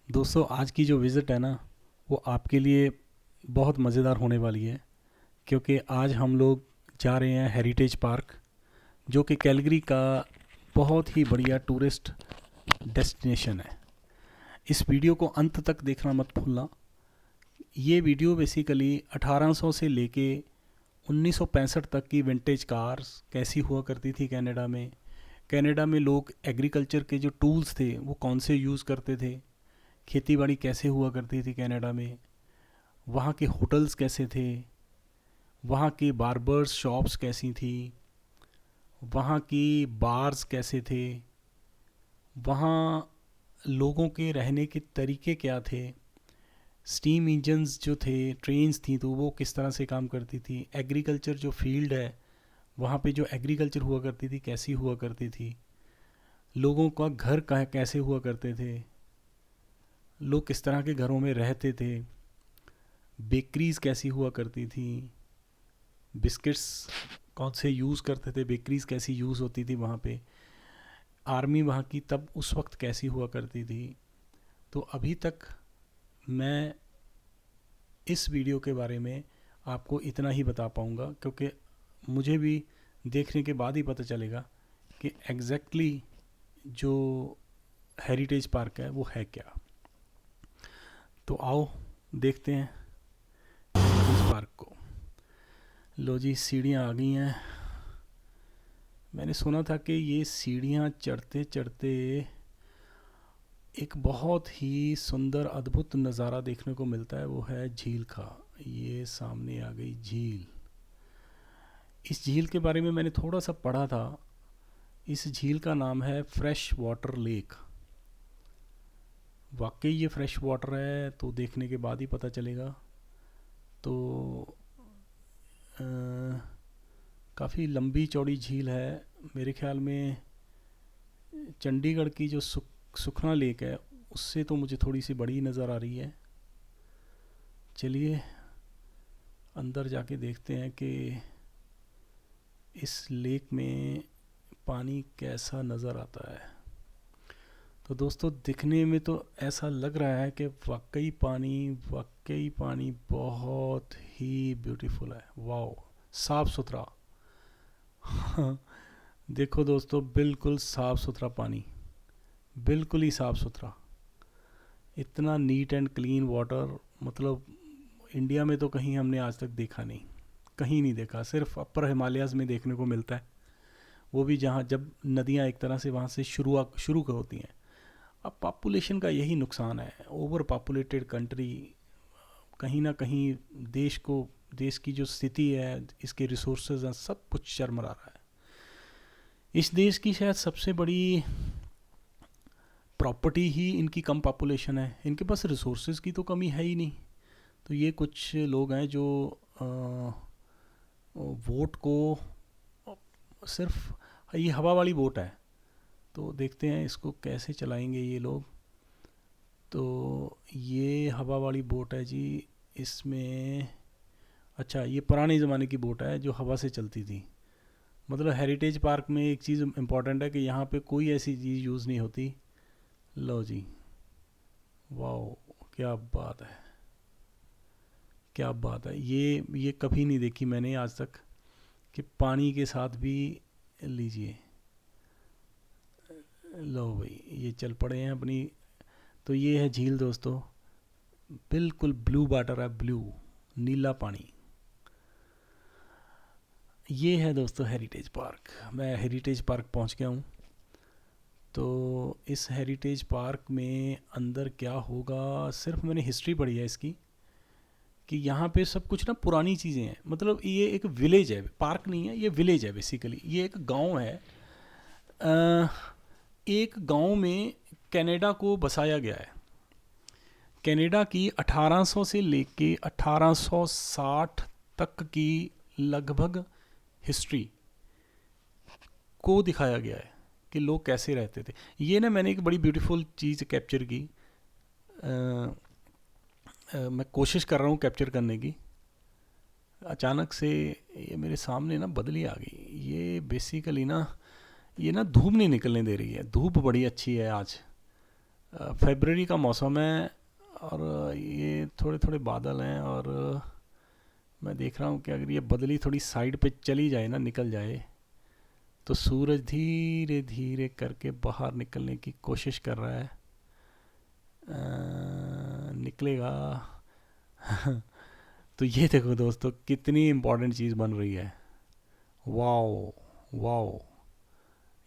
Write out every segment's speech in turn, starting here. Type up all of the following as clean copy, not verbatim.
दोस्तों आज की जो विज़िट है ना वो आपके लिए बहुत मज़ेदार होने वाली है क्योंकि आज हम लोग जा रहे हैं हेरिटेज पार्क जो कि कैलगरी का बहुत ही बढ़िया टूरिस्ट डेस्टिनेशन है। इस वीडियो को अंत तक देखना मत भूलना। ये वीडियो बेसिकली 1800 से लेके 1965 तक की विंटेज कार्स कैसी हुआ करती थी कनाडा में लोग एग्रीकल्चर के जो टूल्स थे वो कौन से यूज़ करते थे, खेती बाड़ी कैसे हुआ करती थी कनाडा में, वहाँ के होटल्स कैसे थे, वहाँ की बार्बर्स शॉप्स कैसी थी, वहाँ की बार्स कैसे थे, वहाँ लोगों के रहने के तरीके क्या थे, स्टीम इंजन्स जो थे, ट्रेन्स थी तो वो किस तरह से काम करती थी, एग्रीकल्चर जो फील्ड है वहाँ पे जो एग्रीकल्चर हुआ करती थी कैसी हुआ करती थी, लोगों का घर कैसे हुआ करते थे, लोग किस तरह के घरों में रहते थे, बेकरीज़ कैसी हुआ करती थी, बिस्किट्स कौन से यूज़ करते थे, बेकरीज़ कैसी यूज़ होती थी वहाँ पे, आर्मी वहाँ की तब उस वक्त कैसी हुआ करती थी। तो अभी तक मैं इस वीडियो के बारे में आपको इतना ही बता पाऊँगा क्योंकि मुझे भी देखने के बाद ही पता चलेगा कि एग्जैक्टली जो हेरिटेज पार्क है वो है क्या। तो आओ देखते हैं हेरिटेज पार्क को। लो जी, सीढ़ियाँ आ गई हैं। मैंने सुना था कि ये सीढ़ियाँ चढ़ते चढ़ते एक बहुत ही सुंदर अद्भुत नज़ारा देखने को मिलता है, वो है झील का। ये सामने आ गई झील। इस झील के बारे में मैंने थोड़ा सा पढ़ा था। इस झील का नाम है फ्रेश वाटर लेक। वाकई ये फ्रेश वाटर है तो देखने के बाद ही पता चलेगा। तो काफ़ी लंबी चौड़ी झील है। मेरे ख्याल में चंडीगढ़ की जो सुखना लेक है उससे तो मुझे थोड़ी सी बड़ी नज़र आ रही है। चलिए अंदर जाके देखते हैं कि इस लेक में पानी कैसा नज़र आता है। तो दोस्तों दिखने में तो ऐसा लग रहा है कि वाकई पानी बहुत ही ब्यूटीफुल है। वाओ, साफ़ सुथरा। देखो दोस्तों, बिल्कुल साफ़ सुथरा पानी, बिल्कुल ही साफ़ सुथरा। इतना नीट एंड क्लीन वाटर मतलब इंडिया में तो कहीं हमने आज तक देखा नहीं, कहीं नहीं देखा। सिर्फ अपर हिमालयाज़ में देखने को मिलता है, वो भी जहाँ जब नदियाँ एक तरह से वहाँ से शुरू होती हैं। अब पॉपुलेशन का यही नुकसान है, ओवर पॉपुलेटेड कंट्री। कहीं ना कहीं देश की जो स्थिति है, इसके रिसोर्सेज हैं, सब कुछ चरमरा रहा है। इस देश की शायद सबसे बड़ी प्रॉपर्टी ही इनकी कम पॉपुलेशन है। इनके पास रिसोर्सेज की तो कमी है ही नहीं। तो ये कुछ लोग हैं जो वोट को सिर्फ, ये हवा वाली बोट है तो देखते हैं इसको कैसे चलाएंगे ये लोग। तो ये हवा वाली बोट है जी। इसमें अच्छा, ये पुराने ज़माने की बोट है जो हवा से चलती थी। मतलब हेरिटेज पार्क में एक चीज़ इम्पॉर्टेंट है कि यहाँ पे कोई ऐसी चीज़ यूज़ नहीं होती। लो जी, वाओ, क्या बात है, क्या बात है। ये कभी नहीं देखी मैंने आज तक कि पानी के साथ भी। लीजिए, लो भाई, ये चल पड़े हैं अपनी। तो ये है झील दोस्तों, बिल्कुल ब्लू वाटर है, ब्लू नीला पानी। ये है दोस्तों हेरिटेज पार्क। मैं हेरिटेज पार्क पहुंच गया हूँ। तो इस हेरिटेज पार्क में अंदर क्या होगा, सिर्फ मैंने हिस्ट्री पढ़ी है इसकी कि यहाँ पे सब कुछ ना पुरानी चीज़ें हैं। मतलब ये एक विलेज है, पार्क नहीं है, ये विलेज है बेसिकली। ये एक गांव है। अ, एक गांव में कनाडा को बसाया गया है। कनाडा की 1800 से लेके 1860 तक की लगभग हिस्ट्री को दिखाया गया है कि लोग कैसे रहते थे। ये ना मैंने एक बड़ी ब्यूटीफुल चीज़ कैप्चर की। मैं कोशिश कर रहा हूँ कैप्चर करने की। अचानक से ये मेरे सामने ना बदली आ गई। ये बेसिकली ना, ये ना धूप नहीं निकलने दे रही है। धूप बड़ी अच्छी है आज। फरवरी का मौसम है और ये थोड़े थोड़े बादल हैं, और मैं देख रहा हूँ कि अगर ये बदली थोड़ी साइड पे चली जाए ना, निकल जाए, तो सूरज धीरे धीरे करके बाहर निकलने की कोशिश कर रहा है। निकलेगा। तो ये देखो दोस्तों, कितनी इम्पोर्टेंट चीज़ बन रही है। वाओ, वाओ,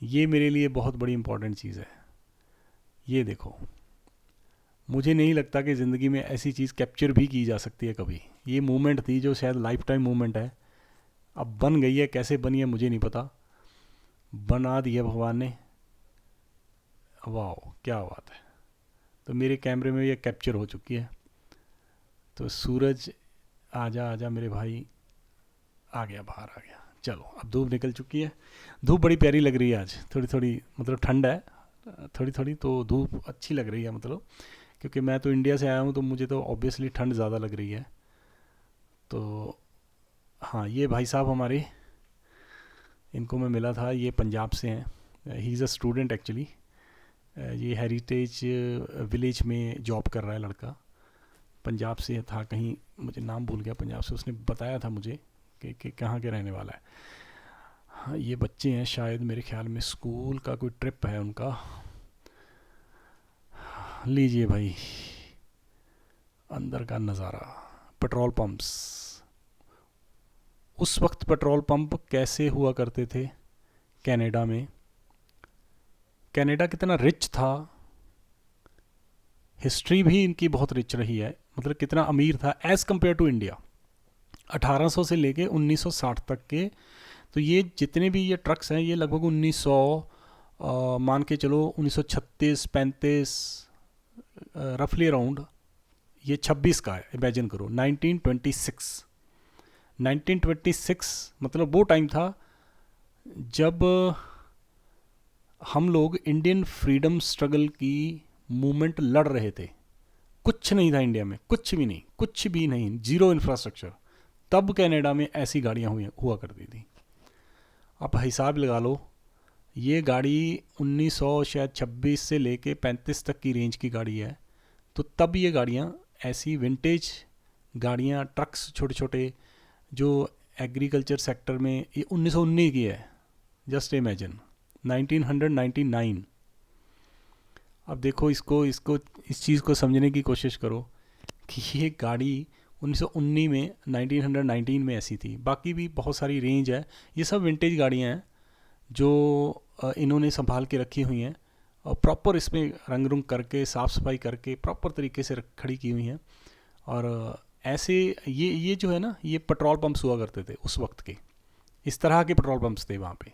ये मेरे लिए बहुत बड़ी इम्पोर्टेंट चीज़ है। ये देखो, मुझे नहीं लगता कि ज़िंदगी में ऐसी चीज़ कैप्चर भी की जा सकती है कभी। ये मूवमेंट थी जो शायद लाइफ टाइम मूवमेंट है। अब बन गई है, कैसे बनी है मुझे नहीं पता, बना दिया भगवान ने। वाह, क्या बात है। तो मेरे कैमरे में ये कैप्चर हो चुकी है। तो सूरज, आजा आजा मेरे भाई, आ गया, बाहर आ गया। चलो, अब धूप निकल चुकी है। धूप बड़ी प्यारी लग रही है आज, थोड़ी थोड़ी, मतलब ठंड है थोड़ी थोड़ी, तो धूप अच्छी लग रही है, मतलब क्योंकि मैं तो इंडिया से आया हूँ, तो मुझे तो ऑब्वियसली ठंड ज़्यादा लग रही है। तो हाँ, ये भाई साहब हमारे, इनको मैं मिला था, ये पंजाब से हैं। He is a student actually. ये हेरिटेज विलेज में जॉब कर रहा है लड़का। पंजाब से था, कहीं मुझे नाम भूल गया, पंजाब से उसने बताया था मुझे कि कहाँ के रहने वाला है। हाँ, ये बच्चे हैं शायद, मेरे ख्याल में स्कूल का कोई ट्रिप है उनका। लीजिए भाई, अंदर का नज़ारा, पेट्रोल पंप्स। उस वक्त पेट्रोल पंप कैसे हुआ करते थे कनाडा में। कनाडा कितना रिच था, हिस्ट्री भी इनकी बहुत रिच रही है, मतलब कितना अमीर था एज़ कम्पेयर टू इंडिया। 1800 से लेके 1960 तक के, तो ये जितने भी ये ट्रक्स हैं, ये लगभग 1900, मान के चलो 1936-35, रफली अराउंड ये 26 का है, इमेजिन करो 1926। 1926 मतलब वो टाइम था जब हम लोग इंडियन फ्रीडम स्ट्रगल की मूवमेंट लड़ रहे थे। कुछ नहीं था इंडिया में, कुछ भी नहीं, कुछ भी नहीं, जीरो इंफ्रास्ट्रक्चर। तब कनाडा में ऐसी गाड़ियाँ हुआ करती थी। आप हिसाब लगा लो, ये गाड़ी 1900 शायद 26 से लेके 35 तक की रेंज की गाड़ी है। तो तब ये गाड़ियाँ, ऐसी विंटेज गाड़ियाँ, ट्रक्स छोटे छोटे, जो एग्रीकल्चर सेक्टर में, ये 1919 की है। Just imagine 1999। अब देखो, इसको इसको इस चीज़ को समझने की कोशिश करो कि ये गाड़ी 1919 में, 1919 में ऐसी थी। बाकी भी बहुत सारी रेंज है, ये सब विंटेज गाड़ियाँ हैं जो इन्होंने संभाल के रखी हुई हैं, और प्रॉपर इसमें रंग रुंग करके, साफ़ सफाई करके, प्रॉपर तरीके से खड़ी की हुई हैं। और ऐसे ये जो है ना, ये पेट्रोल पंप्स हुआ करते थे उस वक्त के, इस तरह के पेट्रोल पंप्स थे वहाँ पे।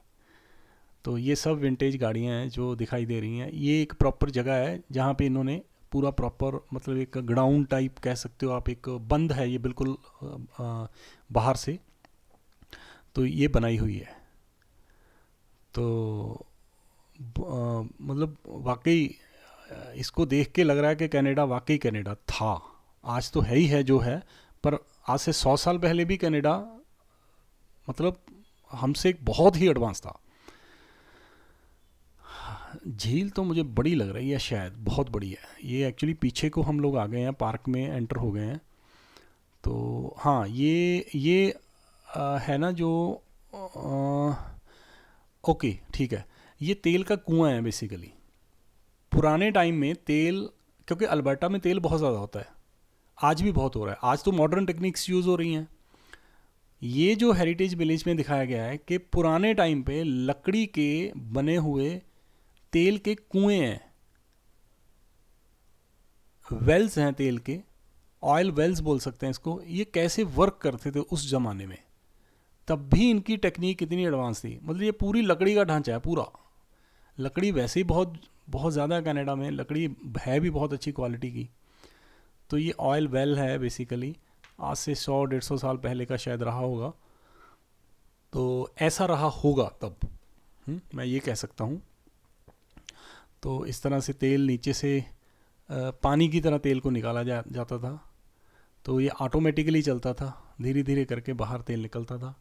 तो ये सब विंटेज गाड़ियाँ हैं जो दिखाई दे रही हैं। ये एक प्रॉपर जगह है जहाँ पे इन्होंने पूरा प्रॉपर, मतलब एक ग्राउंड टाइप कह सकते हो आप, एक बंद है ये बिल्कुल बाहर से, तो ये बनाई हुई है। तो मतलब वाकई इसको देख के लग रहा है कि कनाडा वाकई कनाडा था। आज तो है ही है जो है, पर आज से 100 साल पहले भी कनाडा मतलब हमसे एक बहुत ही एडवांस था। झील तो मुझे बड़ी लग रही है, शायद बहुत बड़ी है ये। एक्चुअली पीछे को हम लोग आ गए हैं, पार्क में एंटर हो गए हैं। तो हाँ, ये है ना जो, ओके ठीक है, ये तेल का कुआं है बेसिकली। पुराने टाइम में तेल, क्योंकि अल्बर्टा में तेल बहुत ज़्यादा होता है, आज भी बहुत हो रहा है, आज तो मॉडर्न टेक्निक्स यूज़ हो रही हैं। ये जो हेरिटेज विलेज में दिखाया गया है कि पुराने टाइम पे लकड़ी के बने हुए तेल के कुएं हैं, वेल्स हैं तेल के, ऑयल वेल्स बोल सकते हैं इसको। ये कैसे वर्क करते थे उस ज़माने में, तब भी इनकी टेक्निक कितनी एडवांस थी। मतलब ये पूरी लकड़ी का ढांचा है पूरा। लकड़ी वैसे ही बहुत बहुत ज़्यादा है कनाडा में, लकड़ी है भी बहुत अच्छी क्वालिटी की। तो ये ऑयल वेल है बेसिकली, आज से 100-150 साल पहले का शायद रहा होगा। तो ऐसा रहा होगा तब, मैं ये कह सकता हूँ। तो इस तरह से तेल नीचे से पानी की तरह तेल को निकाला जाता था। तो ये ऑटोमेटिकली चलता था, धीरे धीरे करके बाहर तेल निकलता था।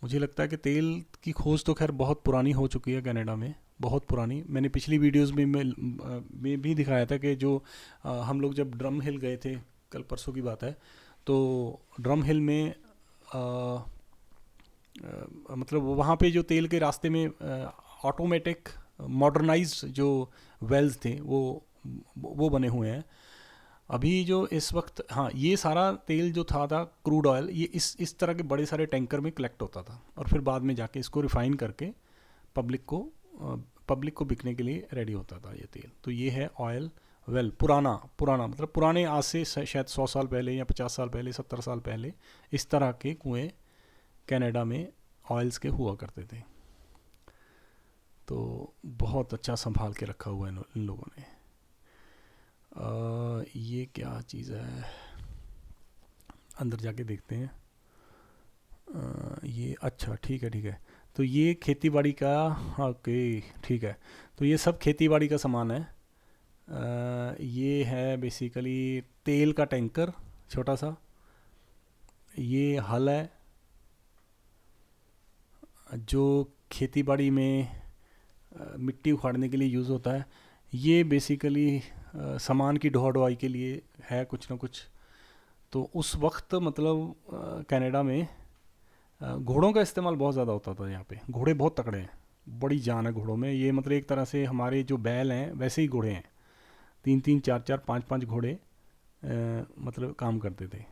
मुझे लगता है कि तेल की खोज तो खैर बहुत पुरानी हो चुकी है कनाडा में, बहुत पुरानी। मैंने पिछली वीडियोस में भी दिखाया था कि जो हम लोग जब ड्रम हिल गए थे, कल परसों की बात है, तो ड्रम हिल में मतलब वहाँ पे जो तेल के रास्ते में ऑटोमेटिक मॉडर्नाइज्ड जो वेल्स थे वो बने हुए हैं अभी जो इस वक्त। हाँ, ये सारा तेल जो था क्रूड ऑयल, ये इस तरह के बड़े सारे टैंकर में कलेक्ट होता था और फिर बाद में जाके इसको रिफ़ाइन करके पब्लिक को बिकने के लिए रेडी होता था ये तेल। तो ये है ऑयल वेल। पुराना मतलब पुराने, आज से शायद 100 साल पहले या 50 साल पहले, 70 साल पहले इस तरह के कुएँ कनाडा में ऑयल्स के हुआ करते थे। तो बहुत अच्छा संभाल के रखा हुआ है इन लोगों ने। ये क्या चीज़ है, अंदर जाके देखते हैं। ये अच्छा, ठीक है। तो ये खेती बाड़ी का, ओके ठीक है। तो ये सब खेती बाड़ी का सामान है। ये है बेसिकली तेल का टैंकर छोटा सा, ये हल है जो खेती बाड़ी में मिट्टी उखाड़ने के लिए यूज़ होता है। ये बेसिकली सामान की ढोआ ढुआई के लिए है कुछ ना कुछ। तो उस वक्त मतलब कनाडा में घोड़ों का इस्तेमाल बहुत ज़्यादा होता था यहाँ पे। घोड़े बहुत तगड़े हैं, बड़ी जान है घोड़ों में। ये मतलब एक तरह से हमारे जो बैल हैं वैसे ही घोड़े हैं, 3-3, 4-4, 5-5 घोड़े मतलब काम करते थे।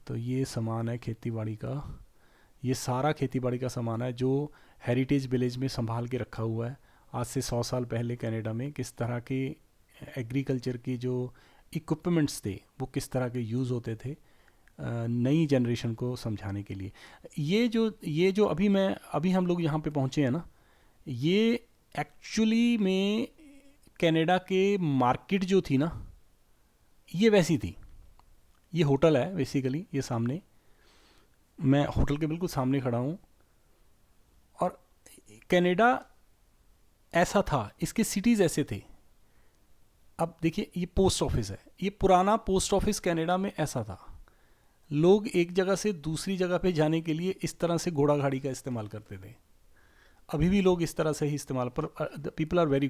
तो ये सामान है खेती बाड़ी का। ये सारा खेती बाड़ी का सामान है जो हेरिटेज विलेज में संभाल के रखा हुआ है। आज से 100 साल पहले कनाडा में किस तरह के एग्रीकल्चर की जो इक्विपमेंट्स थे वो किस तरह के यूज़ होते थे नई जनरेशन को समझाने के लिए। ये जो अभी हम लोग यहाँ पे पहुँचे हैं ना, ये एक्चुअली में कनाडा के मार्केट जो थी ना, ये वैसी थी। ये होटल है बेसिकली, ये सामने, मैं होटल के बिल्कुल सामने खड़ा हूँ। और कनाडा ऐसा था, इसके सिटीज़ ऐसे थे। अब देखिए, ये पोस्ट ऑफिस है, ये पुराना पोस्ट ऑफिस कनाडा में ऐसा था। लोग एक जगह से दूसरी जगह पे जाने के लिए इस तरह से घोड़ा गाड़ी का इस्तेमाल करते थे। अभी भी लोग इस तरह से ही इस्तेमाल, पर people are very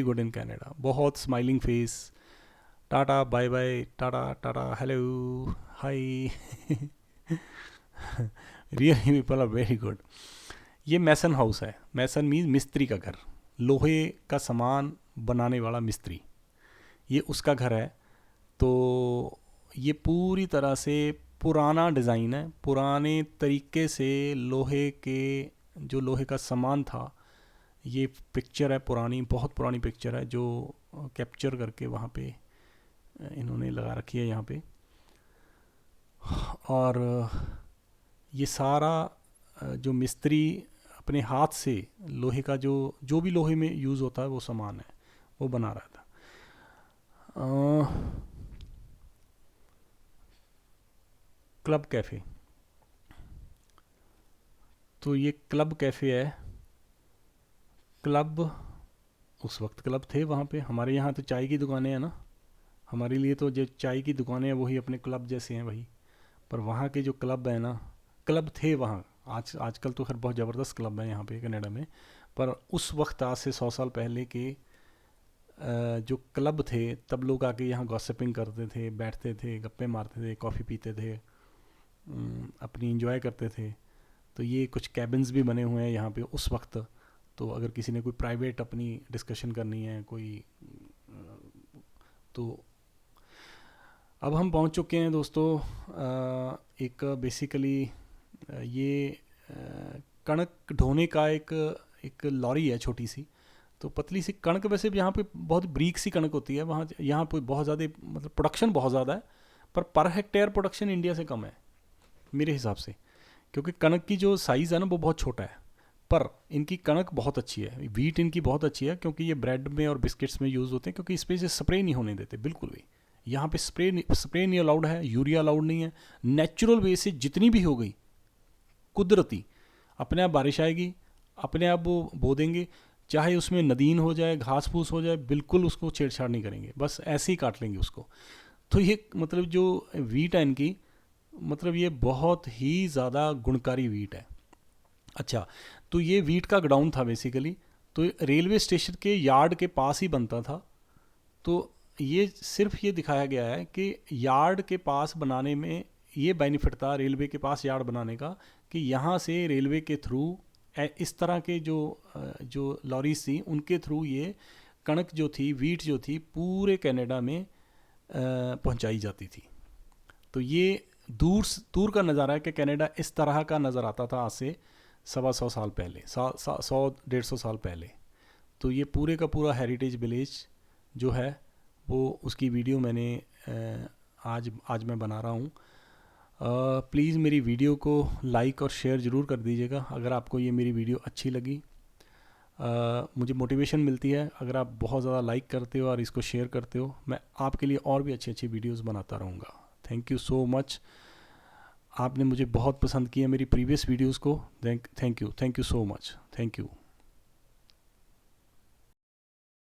good in Canada. बहुत smiling face, tata bye bye, tata tata hello hi really people are very good. ये मैसन हाउस है। मैसन मीन्स मिस्त्री का घर, लोहे का सामान बनाने वाला मिस्त्री, ये उसका घर है। तो ये पूरी तरह से पुराना डिज़ाइन है, पुराने तरीके से लोहे का सामान था। ये पिक्चर है पुरानी, बहुत पुरानी पिक्चर है जो कैप्चर करके वहाँ पे इन्होंने लगा रखी है यहाँ पे। और ये सारा जो मिस्त्री अपने हाथ से लोहे का जो भी लोहे में यूज़ होता है वो सामान है, वो बना रहा था। क्लब कैफ़े, तो ये क्लब कैफ़े है। क्लब, उस वक्त क्लब थे वहाँ पे। हमारे यहाँ तो चाय की दुकानें हैं ना, हमारे लिए तो जो चाय की दुकानें हैं वही अपने क्लब जैसे हैं भाई। पर वहाँ के जो क्लब है ना, क्लब थे वहाँ। आजकल तो खैर बहुत ज़बरदस्त क्लब है यहाँ पे कनाडा में, पर उस वक्त आज से 100 साल पहले के जो क्लब थे, तब लोग आके यहाँ गॉसिपिंग करते थे, बैठते थे, गप्पे मारते थे, कॉफ़ी पीते थे, अपनी इंजॉय करते थे। तो ये कुछ कैबिन्स भी बने हुए हैं यहाँ पे उस वक्त। तो अगर किसी ने कोई प्राइवेट अपनी डिस्कशन करनी है कोई, तो अब हम पहुँच चुके हैं दोस्तों एक बेसिकली ये कणक ढोने का एक लॉरी है छोटी सी। तो पतली सी कणक, वैसे भी यहाँ पे बहुत ब्रीक सी कणक होती है, वहाँ यहाँ पे बहुत ज़्यादा मतलब प्रोडक्शन बहुत ज़्यादा है, पर हेक्टेयर प्रोडक्शन इंडिया से कम है मेरे हिसाब से, क्योंकि कणक की जो साइज़ है ना वो बहुत छोटा है। पर इनकी कणक बहुत अच्छी है, वीट इनकी बहुत अच्छी है, क्योंकि ये ब्रेड में और बिस्किट्स में यूज़ होते हैं, क्योंकि इस पर से स्प्रे नहीं होने देते बिल्कुल भी। यहाँ पे स्प्रे नहीं अलाउड है, यूरिया अलाउड नहीं है। नेचुरल वे से जितनी भी हो गई कुदरती, अपने आप बारिश आएगी, अपने आप वो बो देंगे, चाहे उसमें नदीन हो जाए, घास फूस हो जाए, बिल्कुल उसको छेड़छाड़ नहीं करेंगे, बस ऐसे ही काट लेंगे उसको। तो ये मतलब जो वीट है इनकी, मतलब ये बहुत ही ज़्यादा गुणकारी वीट है। अच्छा, तो ये वीट का गोडाउन था बेसिकली, तो रेलवे स्टेशन के यार्ड के पास ही बनता था। तो ये सिर्फ ये दिखाया गया है कि यार्ड के पास बनाने में ये बेनिफिट था रेलवे के पास यार्ड बनाने का, कि यहाँ से रेलवे के थ्रू इस तरह के जो लॉरीज थी उनके थ्रू ये कणक जो थी, वीट जो थी, पूरे कनाडा में पहुंचाई जाती थी। तो ये दूर दूर का नज़ारा है कि कनाडा इस तरह का नज़र आता था आज से 125 साल पहले, 100-150 साल पहले। तो ये पूरे का पूरा हेरिटेज विलेज जो है वो उसकी वीडियो मैंने आज मैं बना रहा हूँ। प्लीज़ मेरी वीडियो को लाइक और शेयर ज़रूर कर दीजिएगा अगर आपको ये मेरी वीडियो अच्छी लगी। मुझे मोटिवेशन मिलती है अगर आप बहुत ज़्यादा लाइक करते हो और इसको शेयर करते हो। मैं आपके लिए और भी अच्छी अच्छी वीडियोस बनाता रहूँगा। Thank you so much. आपने मुझे बहुत पसंद किया मेरी प्रीवियस वीडियोस को। Thank you so much. Thank you.